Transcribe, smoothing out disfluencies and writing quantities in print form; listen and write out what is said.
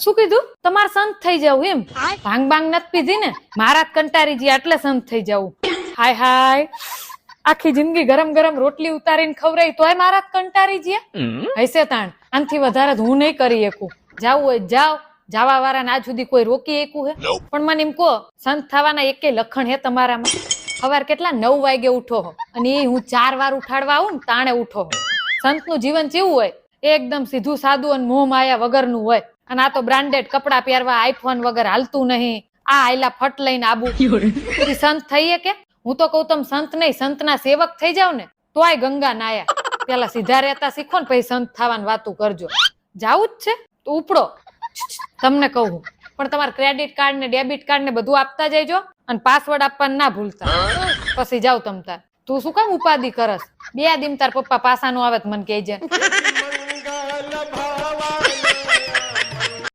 શું કીધું? તમારે સંત થઈ જવું એમ? ભાંગ બાંગ નથી પીધી ને? મારા જ કંટારી ગયા એટલે સંત થઈ જવું. હાય હાય, આખી જિંદગી ગરમ ગરમ રોટલી ઉતારીને ખવડાવી તોય મારા જ કંટારી ગયા. હૈસે તાણ આનથી વધારે હું નહીં કરી શકું. જાવું હોય જાવ, જાવા વાળાને આજ સુધી કોઈ રોકી શકું હે? પણ મને એમ કહો, સંત થવાના એકે લખણ હે તમારામાં? સવાર કેટલા 9 વાગે ઉઠો હો અને એ હું 4 વાર ઉઠાડવા આવું ને તાણે ઉઠો હો. સંતનું જીવન કેવું હોય? એકદમ સીધું સાદું અને મોહ માયા વગરનું હોય. અને આ તો બ્રાન્ડેડ કપડા પહેરવા, આઈફોન વગર હાલતું નહીં. આ આયલા ફટ લઈને આબુ. સંત થઈએ કે? હું તો કઉ તમે સંત નહીં, સંતના સેવક થઈ જાવ ને તોય ગંગા નાયા. પેલા સીધા રહેતા શીખો ને પછી સંત થવાની વાતું કરજો. જાવું જ છે તો ઉપડો. તમને કહું, પણ તમારે ક્રેડિટ કાર્ડ ને ડેબિટ કાર્ડ ને બધું આપતા જજો અને પાસવર્ડ આપવાનું ના ભૂલતા. પછી જાવ તમ તાર. તું શું કામ ઉપાધિ કરસ? 2 દિન તાર પપ્પા પાસા નો આવે મને કહેજે.